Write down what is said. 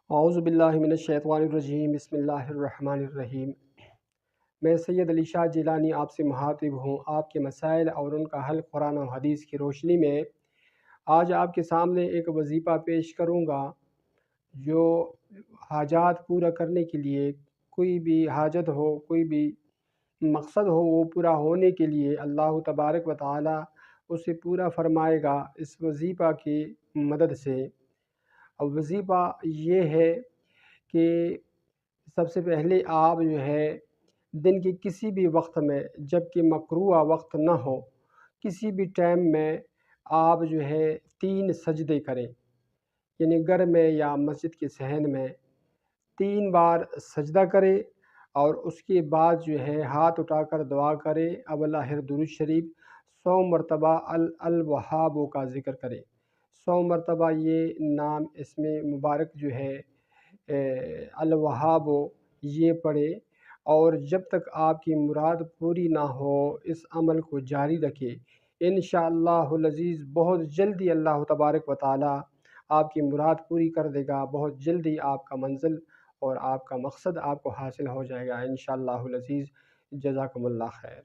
اعوذ باللہ من الشیطان الرجیم، بسم اللہ الرحمن الرحیم۔ میں سید علی شاہ جیلانی آپ سے مخاطب ہوں۔ آپ کے مسائل اور ان کا حل قرآن و حدیث کی روشنی میں آج آپ کے سامنے ایک وظیفہ پیش کروں گا جو حاجات پورا کرنے کے لیے، کوئی بھی حاجت ہو، کوئی بھی مقصد ہو، وہ پورا ہونے کے لیے اللہ تبارک و تعالی اسے پورا فرمائے گا اس وظیفہ کی مدد سے۔ اب وظیفہ یہ ہے کہ سب سے پہلے آپ جو ہے دن کے کسی بھی وقت میں، جب کہ مکروہ وقت نہ ہو، کسی بھی ٹائم میں آپ جو ہے 3 سجدے کریں، یعنی گھر میں یا مسجد کے صحن میں 3 بار سجدہ کرے اور اس کے بعد جو ہے ہاتھ اٹھا کر دعا کرے، اول آخر درود شریف 100 مرتبہ الوہاب کا ذکر کرے۔ 100 مرتبہ یہ نام اس میں مبارک جو ہے الوہاب یہ پڑھے، اور جب تک آپ کی مراد پوری نہ ہو اس عمل کو جاری رکھے۔ انشاءاللہ العزیز بہت جلدی اللہ تبارک و تعالی آپ کی مراد پوری کر دے گا، بہت جلدی آپ کا منزل اور آپ کا مقصد آپ کو حاصل ہو جائے گا انشاءاللہ العزیز۔ جزاکم اللہ خیر۔